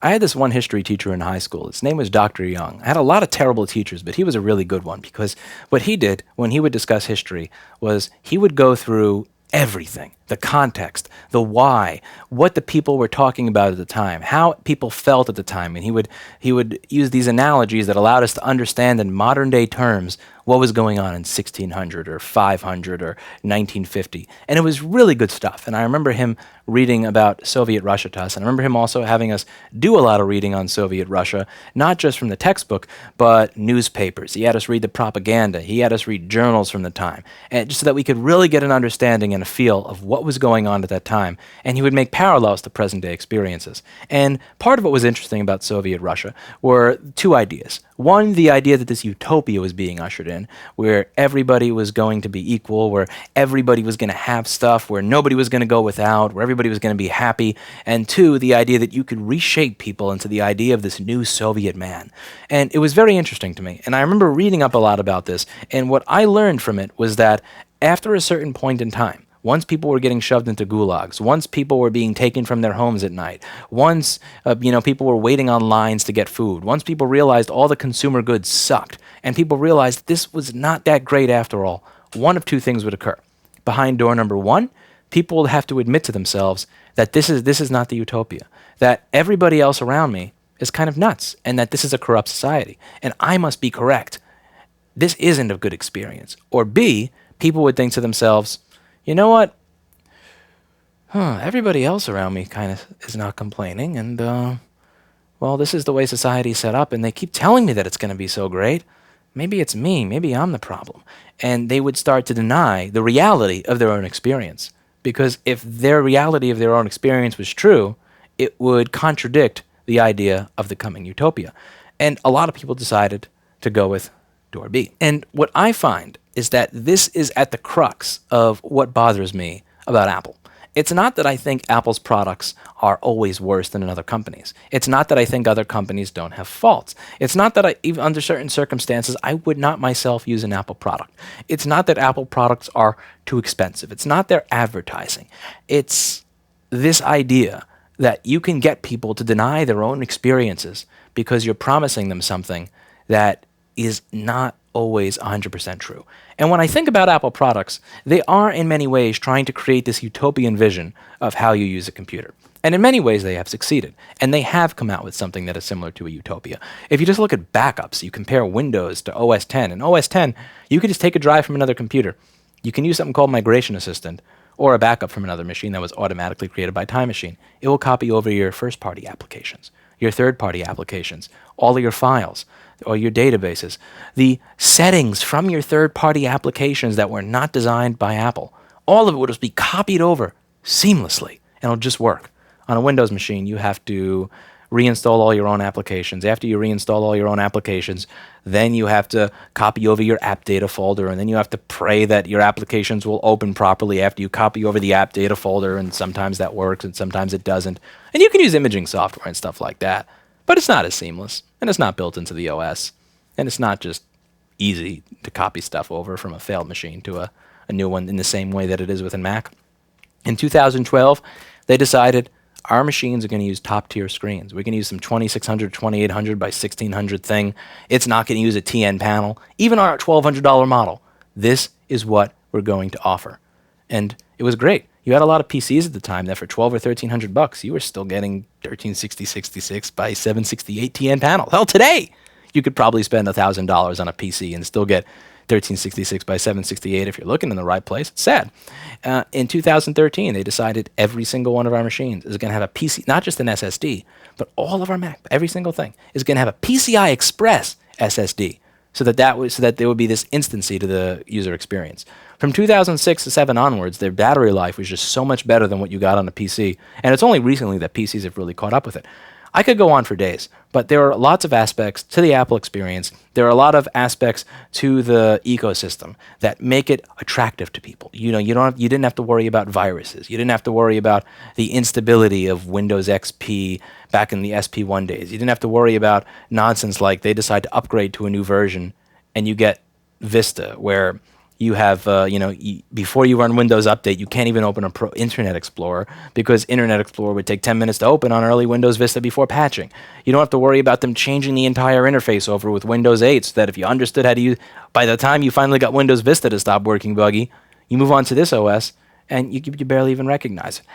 I had this one history teacher in high school. His name was Dr. Young. I had a lot of terrible teachers, but he was a really good one because what he did when he would discuss history was he would go through everything, the context, the why, what the people were talking about at the time, how people felt at the time, and he would use these analogies that allowed us to understand in modern day terms what was going on in 1600 or 500 or 1950. And it was really good stuff. And I remember him reading about Soviet Russia to us. And I remember him also having us do a lot of reading on Soviet Russia, not just from the textbook, but newspapers. He had us read the propaganda. He had us read journals from the time, and just so that we could really get an understanding and a feel of what was going on at that time. And he would make parallels to present day experiences. And part of what was interesting about Soviet Russia were two ideas. One, the idea that this utopia was being ushered in, where everybody was going to be equal, where everybody was going to have stuff, where nobody was going to go without, where everybody was going to be happy. And two, the idea that you could reshape people into the idea of this new Soviet man. And it was very interesting to me. And I remember reading up a lot about this. And what I learned from it was that after a certain point in time, once people were getting shoved into gulags, once people were being taken from their homes at night, once people were waiting on lines to get food, once people realized all the consumer goods sucked, and people realized this was not that great after all, one of two things would occur. Behind door number one, people would have to admit to themselves that this is not the utopia, that everybody else around me is kind of nuts, and that this is a corrupt society, and I must be correct. This isn't a good experience. Or B, people would think to themselves, you know what? Everybody else around me kind of is not complaining, and, well, this is the way society's set up, and they keep telling me that it's going to be so great. Maybe it's me. Maybe I'm the problem. And they would start to deny the reality of their own experience. Because if their reality of their own experience was true, it would contradict the idea of the coming utopia. And a lot of people decided to go with door B. And what I find is that this is at the crux of what bothers me about Apple. It's not that I think Apple's products are always worse than other companies. It's not that I think other companies don't have faults. It's not that even under certain circumstances, I would not myself use an Apple product. It's not that Apple products are too expensive. It's not their advertising. It's this idea that you can get people to deny their own experiences because you're promising them something that is not always 100% true. And when I think about Apple products, they are in many ways trying to create this utopian vision of how you use a computer. And in many ways, they have succeeded. And they have come out with something that is similar to a utopia. If you just look at backups, you compare Windows to OS X. And OS X, you could just take a drive from another computer. You can use something called Migration Assistant or a backup from another machine that was automatically created by Time Machine. It will copy over your first-party applications, your third-party applications, all of your files, or your databases, the settings from your third-party applications that were not designed by Apple. All of it will just be copied over seamlessly, and it'll just work. On a Windows machine, you have to reinstall all your own applications. After you reinstall all your own applications, then you have to copy over your app data folder, and then you have to pray that your applications will open properly after you copy over the app data folder, and sometimes that works, and sometimes it doesn't. And you can use imaging software and stuff like that. But it's not as seamless, and it's not built into the OS, and it's not just easy to copy stuff over from a failed machine to a new one in the same way that it is within Mac. In 2012, they decided our machines are going to use top-tier screens. We're going to use some 2600, 2800 by 1600 thing. It's not going to use a TN panel. Even our $1,200 model, this is what we're going to offer. And it was great. You had a lot of PCs at the time that for $1,200 or $1,300, you were still getting 1360/66 by 768 TN panel. Hell, today you could probably spend $1,000 on a PC and still get 1366 by 768 if you're looking in the right place. It's sad. In 2013, they decided every single one of our machines is going to have a PC, not just an SSD, but all of our Mac, every single thing is going to have a PCI Express SSD, so that there would be this instancy to the user experience. From 2006 to 7 onwards, their battery life was just so much better than what you got on a PC, and it's only recently that PCs have really caught up with it. I could go on for days, but there are lots of aspects to the Apple experience. There are a lot of aspects to the ecosystem that make it attractive to people. You didn't have to worry about viruses. You didn't have to worry about the instability of Windows XP back in the SP1 days. You didn't have to worry about nonsense like they decide to upgrade to a new version and you get Vista, where You have, before you run Windows Update, you can't even open a Internet Explorer because Internet Explorer would take 10 minutes to open on early Windows Vista before patching. You don't have to worry about them changing the entire interface over with Windows 8 so that if you understood how to use, by the time you finally got Windows Vista to stop working buggy, you move on to this OS and you barely even recognize it.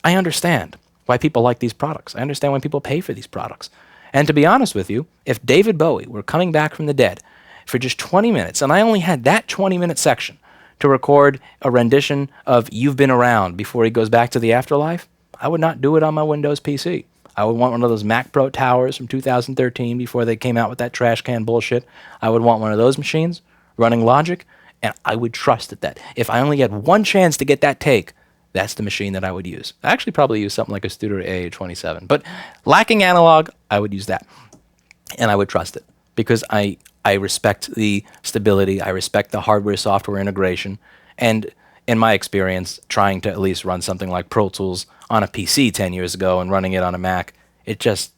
I understand why people like these products. I understand why people pay for these products. And to be honest with you, if David Bowie were coming back from the dead for just 20 minutes, and I only had that 20-minute section to record a rendition of You've Been Around before he goes back to the afterlife, I would not do it on my Windows PC. I would want one of those Mac Pro Towers from 2013 before they came out with that trash can bullshit. I would want one of those machines running Logic, and I would trust that if I only had one chance to get that take, that's the machine that I would use. I actually probably use something like a Studer A27, but lacking analog, I would use that, and I would trust it because I respect the stability, I respect the hardware-software integration, and in my experience, trying to at least run something like Pro Tools on a PC 10 years ago and running it on a Mac, it just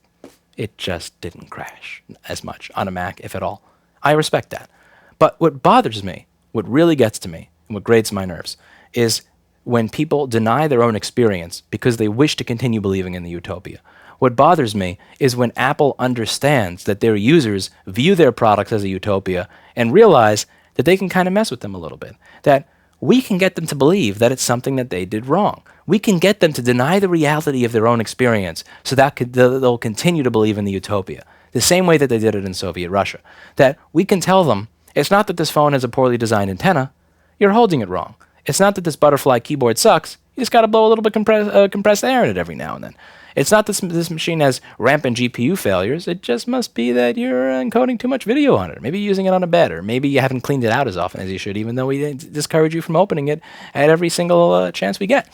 didn't crash as much on a Mac, if at all. I respect that. But what bothers me, what really gets to me, and what grates my nerves, is when people deny their own experience because they wish to continue believing in the utopia. What bothers me is when Apple understands that their users view their products as a utopia and realize that they can kind of mess with them a little bit. That we can get them to believe that it's something that they did wrong. We can get them to deny the reality of their own experience so that they'll continue to believe in the utopia. The same way that they did it in Soviet Russia. That we can tell them, it's not that this phone has a poorly designed antenna, you're holding it wrong. It's not that this butterfly keyboard sucks, you just got to blow a little bit compressed air in it every now and then. It's not that this machine has rampant GPU failures, it just must be that you're encoding too much video on it. Maybe you're using it on a bed, or maybe you haven't cleaned it out as often as you should, even though we discourage you from opening it at every single chance we get.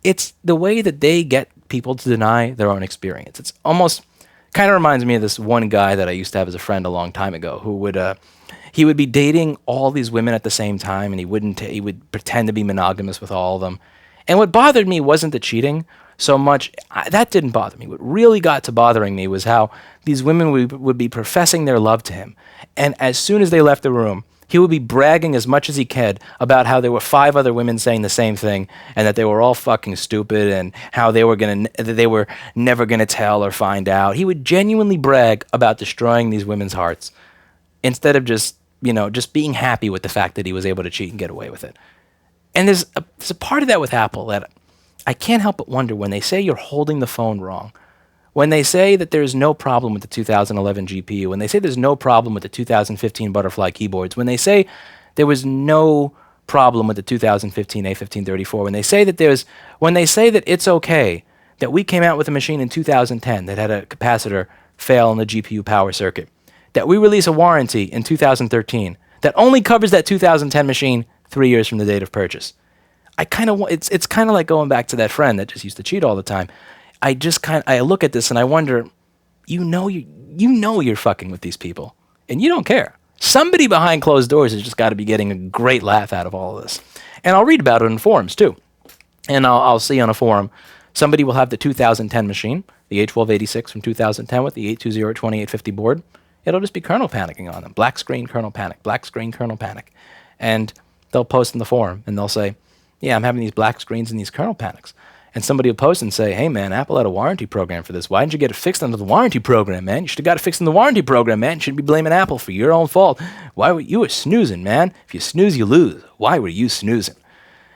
It's the way that they get people to deny their own experience. It's almost kind of reminds me of this one guy that I used to have as a friend a long time ago who would he would be dating all these women at the same time, and he would pretend to be monogamous with all of them. And what bothered me wasn't the cheating so much. That didn't bother me. What really got to bothering me was how these women would be professing their love to him. And as soon as they left the room, he would be bragging as much as he could about how there were 5 other women saying the same thing and that they were all fucking stupid and how they were never going to tell or find out. He would genuinely brag about destroying these women's hearts instead of just being happy with the fact that he was able to cheat and get away with it. And there's a part of that with Apple that I can't help but wonder when they say you're holding the phone wrong, when they say that there's no problem with the 2011 GPU, when they say there's no problem with the 2015 Butterfly keyboards, when they say there was no problem with the 2015 A1534, when they say that it's okay that we came out with a machine in 2010 that had a capacitor fail in the GPU power circuit, that we release a warranty in 2013 that only covers that 2010 machine 3 years from the date of purchase. It's kind of like going back to that friend that just used to cheat all the time. I look at this and I wonder, you're fucking with these people and you don't care. Somebody behind closed doors has just got to be getting a great laugh out of all of this. And I'll read about it in forums too. And I'll see on a forum, somebody will have the 2010 machine, the A1286 from 2010 with the 820/2850 board. It'll just be kernel panicking on them. Black screen kernel panic, black screen kernel panic. And they'll post in the forum and they'll say, yeah, I'm having these black screens and these kernel panics. And somebody will post and say, hey man, Apple had a warranty program for this. Why didn't you get it fixed under the warranty program, man? You should have got it fixed in the warranty program, man. You shouldn't be blaming Apple for your own fault. You were snoozing, man. If you snooze, you lose. Why were you snoozing?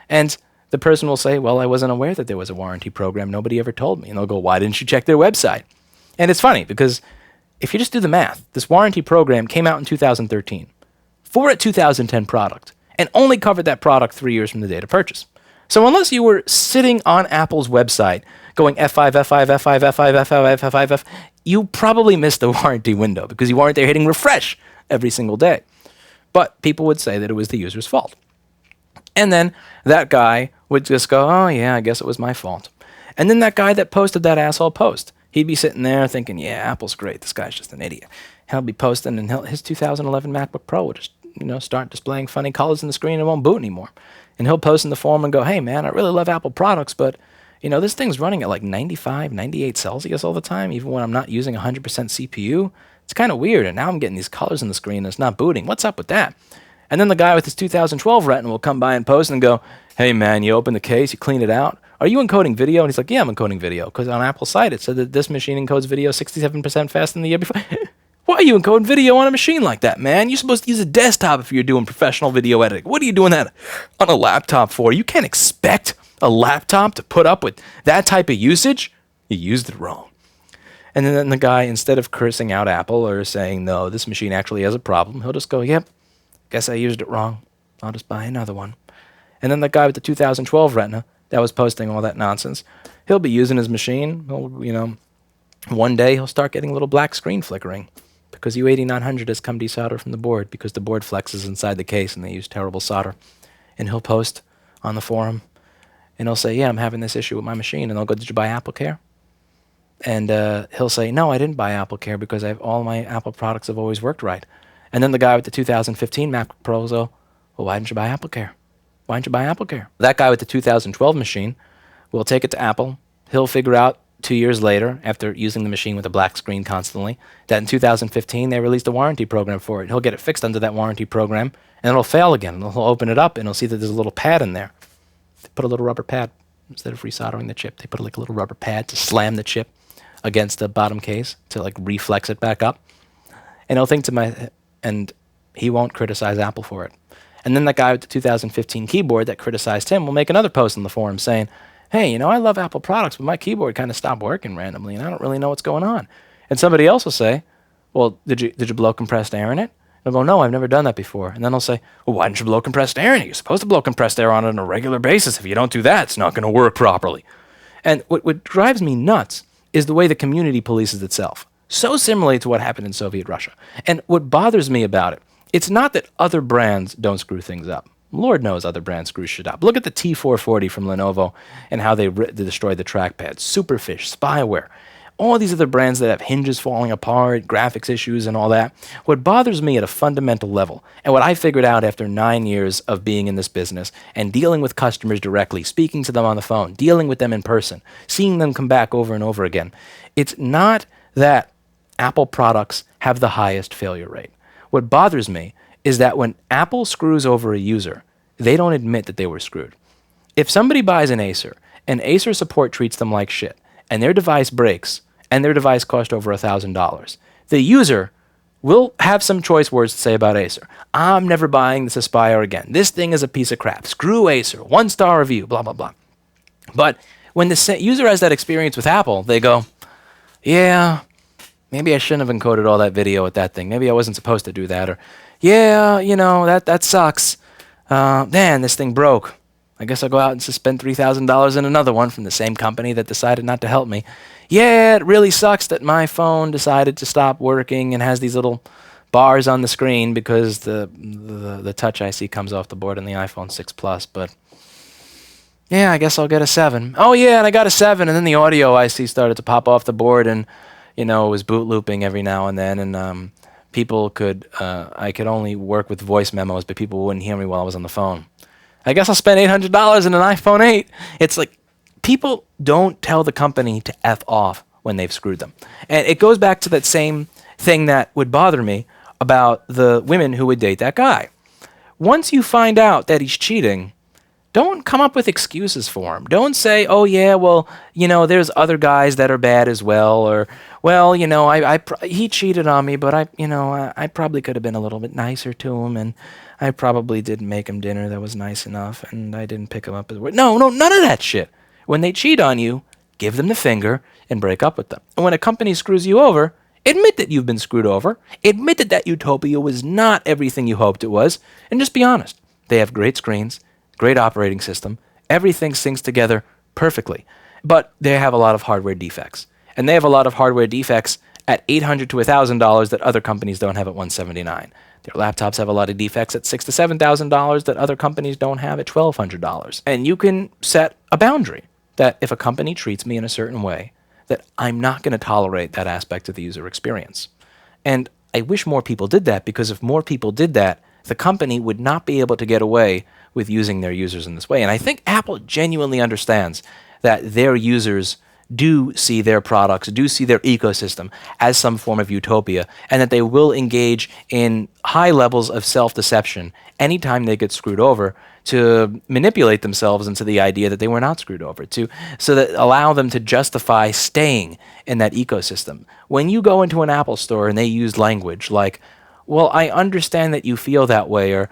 And the person will say, well, I wasn't aware that there was a warranty program. Nobody ever told me. And they'll go, why didn't you check their website? And it's funny because if you just do the math, this warranty program came out in 2013 for a 2010 product and only covered that product 3 years from the date of purchase. So unless you were sitting on Apple's website going F5, F5, F5, F5, F5, F5, F5, you probably missed the warranty window because you weren't there hitting refresh every single day. But people would say that it was the user's fault. And then that guy would just go, oh yeah, I guess it was my fault. And then that guy that posted that asshole post, he'd be sitting there thinking, yeah, Apple's great. This guy's just an idiot. He'll be posting and his 2011 MacBook Pro will just start displaying funny colors in the screen and it won't boot anymore. And he'll post in the forum and go, hey man, I really love Apple products, but this thing's running at like 95, 98 Celsius all the time, even when I'm not using 100% CPU. It's kind of weird, and now I'm getting these colors in the screen and it's not booting. What's up with that? And then the guy with his 2012 Retina will come by and post and go, hey man, you open the case, you clean it out. Are you encoding video? And he's like, yeah, I'm encoding video. Because on Apple's site, it said that this machine encodes video 67% faster than the year before. Why are you encoding video on a machine like that, man? You're supposed to use a desktop if you're doing professional video editing. What are you doing that on a laptop for? You can't expect a laptop to put up with that type of usage. You used it wrong. And then the guy, instead of cursing out Apple or saying, no, this machine actually has a problem, he'll just go, yep, guess I used it wrong. I'll just buy another one. And then the guy with the 2012 Retina that was posting all that nonsense, he'll be using his machine. One day he'll start getting a little black screen flickering because U8900 has come desoldered from the board because the board flexes inside the case and they use terrible solder. And he'll post on the forum and he'll say, yeah, I'm having this issue with my machine. And they'll go, did you buy AppleCare? And he'll say, no, I didn't buy AppleCare because all my Apple products have always worked right. And then the guy with the 2015 Mac Pro will go, well, why didn't you buy AppleCare? Why didn't you buy AppleCare? That guy with the 2012 machine will take it to Apple. He'll figure out 2 years later, after using the machine with a black screen constantly, that in 2015 they released a warranty program for it. He'll get it fixed under that warranty program, and it'll fail again. And he'll open it up, and he'll see that there's a little pad in there. They put a little rubber pad. Instead of resoldering the chip, they put like a little rubber pad to slam the chip against the bottom case to like reflex it back up. And he'll think and he won't criticize Apple for it. And then that guy with the 2015 keyboard that criticized him will make another post in the forum saying, hey, I love Apple products, but my keyboard kind of stopped working randomly, and I don't really know what's going on. And somebody else will say, well, did you blow compressed air in it? And I'll go, no, I've never done that before. And then I'll say, well, why didn't you blow compressed air in it? You're supposed to blow compressed air on it on a regular basis. If you don't do that, it's not going to work properly. And what drives me nuts is the way the community polices itself, so similarly to what happened in Soviet Russia. And what bothers me about it, it's not that other brands don't screw things up. Lord knows other brands screw shit up. Look at the T440 from Lenovo and how they destroyed the trackpad. Superfish, spyware, all these other brands that have hinges falling apart, graphics issues and all that. What bothers me at a fundamental level, and what I figured out after 9 years of being in this business and dealing with customers directly, speaking to them on the phone, dealing with them in person, seeing them come back over and over again, it's not that Apple products have the highest failure rate. What bothers me is that when Apple screws over a user, they don't admit that they were screwed. If somebody buys an Acer, and Acer support treats them like shit, and their device breaks, and their device cost over $1,000, the user will have some choice words to say about Acer. I'm never buying this Aspire again. This thing is a piece of crap. Screw Acer. 1-star review, blah, blah, blah. But when the user has that experience with Apple, they go, yeah, maybe I shouldn't have encoded all that video with that thing. Maybe I wasn't supposed to do that. Or, yeah, that sucks. Man, this thing broke. I guess I'll go out and spend $3,000 in another one from the same company that decided not to help me. Yeah, it really sucks that my phone decided to stop working and has these little bars on the screen because the Touch IC comes off the board on the iPhone 6 Plus. But yeah, I guess I'll get a 7. Oh yeah, and I got a 7, and then the audio IC started to pop off the board, and it was boot looping every now and then, and people I could only work with voice memos, but people wouldn't hear me while I was on the phone. I guess I'll spend $800 in an iPhone 8. It's like people don't tell the company to F off when they've screwed them. And it goes back to that same thing that would bother me about the women who would date that guy. Once you find out that he's cheating, don't come up with excuses for him. Don't say, oh yeah, well, there's other guys that are bad as well, or, well, he cheated on me, but I probably could have been a little bit nicer to him, and I probably didn't make him dinner that was nice enough, and I didn't pick him up as well. No, none of that shit. When they cheat on you, give them the finger and break up with them. And when a company screws you over, admit that you've been screwed over. Admit that Utopia was not everything you hoped it was, and just be honest. They have great screens, great operating system. Everything syncs together perfectly. But they have a lot of hardware defects. And they have a lot of hardware defects at $800 to $1,000 that other companies don't have at $179. Their laptops have a lot of defects at $6,000 to $7,000 that other companies don't have at $1,200. And you can set a boundary that if a company treats me in a certain way, that I'm not going to tolerate that aspect of the user experience. And I wish more people did that, because if more people did that, the company would not be able to get away with using their users in this way. And I think Apple genuinely understands that their users do see their products, do see their ecosystem as some form of utopia, and that they will engage in high levels of self-deception anytime they get screwed over to manipulate themselves into the idea that they were not screwed over, so that allow them to justify staying in that ecosystem. When you go into an Apple store and they use language like, well, I understand that you feel that way, or,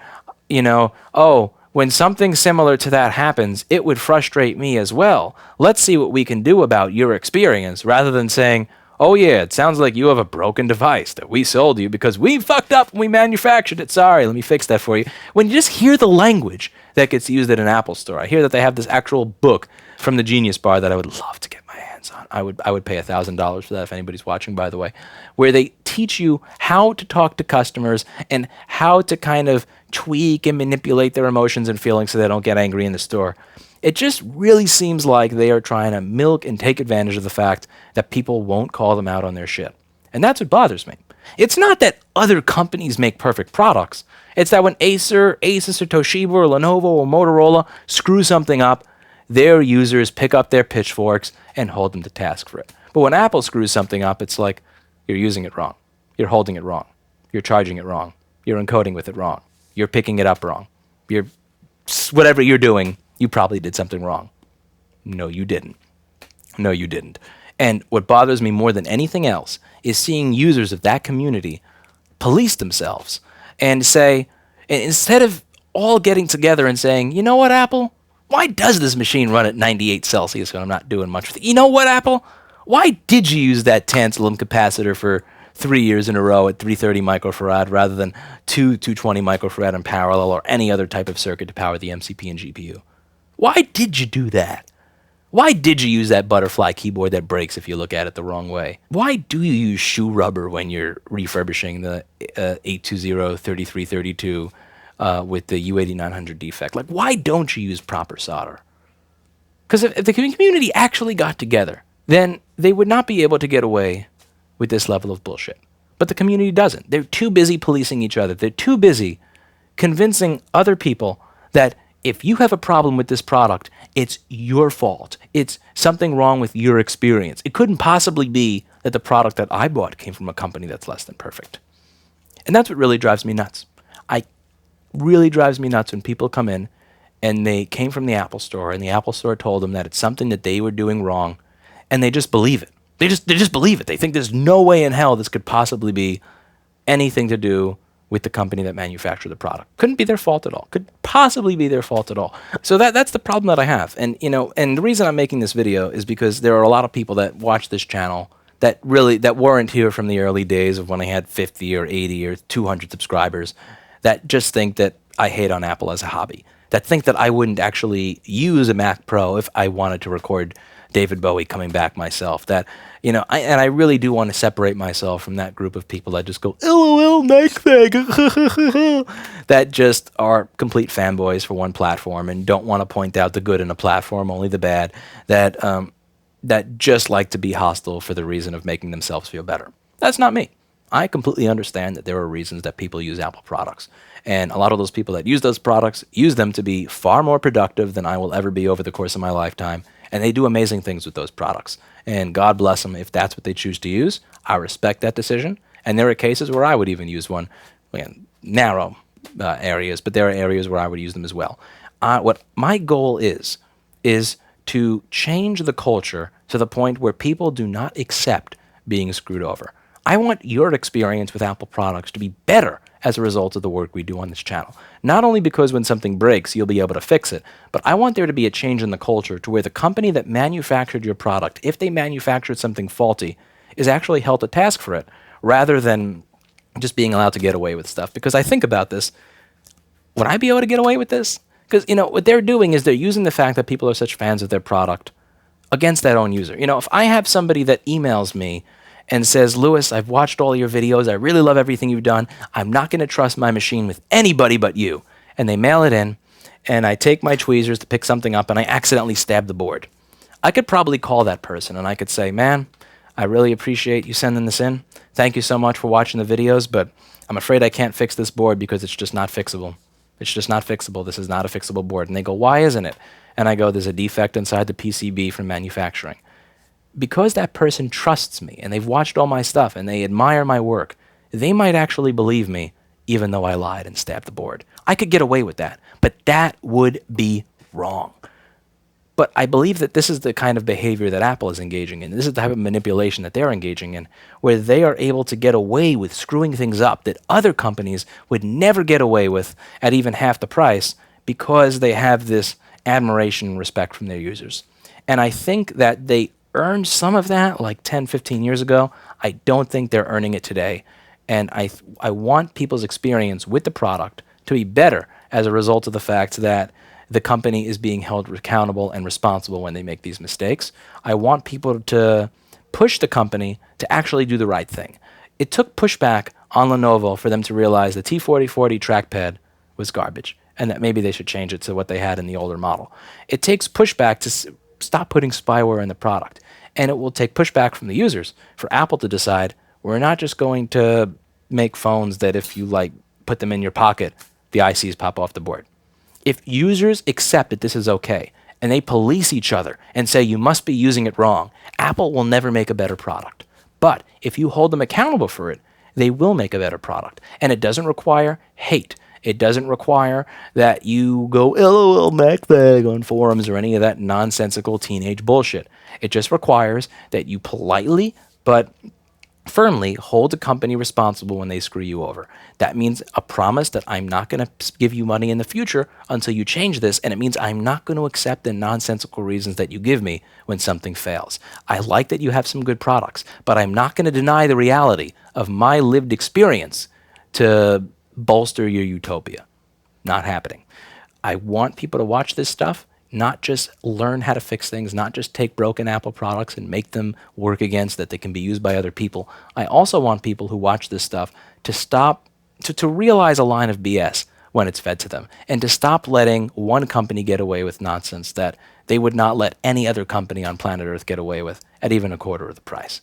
oh, when something similar to that happens, it would frustrate me as well. Let's see what we can do about your experience, rather than saying, oh yeah, it sounds like you have a broken device that we sold you because we fucked up and we manufactured it. Sorry, let me fix that for you. When you just hear the language that gets used at an Apple store, I hear that they have this actual book from the Genius Bar that I would love to get my hands on. I would pay $1,000 for that if anybody's watching, by the way, where they teach you how to talk to customers and how to kind of tweak and manipulate their emotions and feelings so they don't get angry in the store. It just really seems like they are trying to milk and take advantage of the fact that people won't call them out on their shit. And that's what bothers me. It's not that other companies make perfect products. It's that when Acer, Asus, or Toshiba, or Lenovo, or Motorola screw something up, their users pick up their pitchforks and hold them to task for it. But when Apple screws something up, it's like, you're using it wrong. You're holding it wrong. You're charging it wrong. You're encoding with it wrong. You're picking it up wrong. Whatever you're doing, you probably did something wrong. No, you didn't. No, you didn't. And what bothers me more than anything else is seeing users of that community police themselves and say, instead of all getting together and saying, you know what, Apple? Why does this machine run at 98 Celsius when I'm not doing much with it? You know what, Apple? Why did you use that tantalum capacitor for 3 years in a row at 330 microfarad rather than 220 microfarad in parallel, or any other type of circuit to power the MCP and GPU? Why did you do that? Why did you use that butterfly keyboard that breaks if you look at it the wrong way? Why do you use shoe rubber when you're refurbishing the 820-3332 with the U8900 defect? Like, why don't you use proper solder? Because if the community actually got together, then they would not be able to get away with this level of bullshit. But the community doesn't. They're too busy policing each other. They're too busy convincing other people that if you have a problem with this product, it's your fault. It's something wrong with your experience. It couldn't possibly be that the product that I bought came from a company that's less than perfect. And that's what really drives me nuts. Really drives me nuts when people come in and they came from the Apple Store and the Apple Store told them that it's something that they were doing wrong, and they just believe it. They just believe it. They think there's no way in hell this could possibly be anything to do with the company that manufactured the product. Couldn't be their fault at all. Could possibly be their fault at all. So that's the problem that I have. And and the reason I'm making this video is because there are a lot of people that watch this channel that weren't here from the early days of when I had 50 or 80 or 200 subscribers, that just think that I hate on Apple as a hobby, that think that I wouldn't actually use a Mac Pro if I wanted to record David Bowie coming back myself. That, I really do want to separate myself from that group of people that just go, LOL, nice thing, that just are complete fanboys for one platform and don't want to point out the good in a platform, only the bad, that just like to be hostile for the reason of making themselves feel better. That's not me. I completely understand that there are reasons that people use Apple products. And a lot of those people that use those products use them to be far more productive than I will ever be over the course of my lifetime. And they do amazing things with those products. And God bless them if that's what they choose to use. I respect that decision. And there are cases where I would even use one, again, narrow areas, but there are areas where I would use them as well. What my goal is to change the culture to the point where people do not accept being screwed over. I want your experience with Apple products to be better as a result of the work we do on this channel. Not only because when something breaks, you'll be able to fix it, but I want there to be a change in the culture to where the company that manufactured your product, if they manufactured something faulty, is actually held to task for it, rather than just being allowed to get away with stuff. Because I think about this, would I be able to get away with this? Because, what they're doing is they're using the fact that people are such fans of their product against that own user. If I have somebody that emails me and says, Lewis, I've watched all your videos, I really love everything you've done, I'm not going to trust my machine with anybody but you, and they mail it in, and I take my tweezers to pick something up, and I accidentally stab the board, I could probably call that person, and I could say, man, I really appreciate you sending this in. Thank you so much for watching the videos, but I'm afraid I can't fix this board because it's just not fixable. It's just not fixable. This is not a fixable board. And they go, why isn't it? And I go, there's a defect inside the PCB from manufacturing. because that person trusts me and they've watched all my stuff and they admire my work, they might actually believe me even though I lied and stabbed the board. I could get away with that, but that would be wrong. But I believe that this is the kind of behavior that Apple is engaging in. This is the type of manipulation that they're engaging in, where they are able to get away with screwing things up that other companies would never get away with at even half the price, because they have this admiration and respect from their users. And I think that they earned some of that like 10, 15 years ago. I don't think they're earning it today. And I want people's experience with the product to be better as a result of the fact that the company is being held accountable and responsible when they make these mistakes. I want people to push the company to actually do the right thing. It took pushback on Lenovo for them to realize the T4040 trackpad was garbage and that maybe they should change it to what they had in the older model. It takes pushback to stop putting spyware in the product. And it will take pushback from the users for Apple to decide, we're not just going to make phones that if you put them in your pocket, the ICs pop off the board. If users accept that this is okay and they police each other and say you must be using it wrong, Apple will never make a better product. But if you hold them accountable for it, they will make a better product. And it doesn't require hate. It doesn't require that you go LOL MacBag on forums or any of that nonsensical teenage bullshit. It just requires that you politely but firmly hold a company responsible when they screw you over. That means a promise that I'm not going to give you money in the future until you change this, and it means I'm not going to accept the nonsensical reasons that you give me when something fails. I like that you have some good products, but I'm not going to deny the reality of my lived experience to bolster your utopia. Not happening. I want people to watch this stuff, not just learn how to fix things, not just take broken Apple products and make them work again so that they can be used by other people. I also want people who watch this stuff to stop, to realize a line of BS when it's fed to them, and to stop letting one company get away with nonsense that they would not let any other company on planet Earth get away with at even a quarter of the price.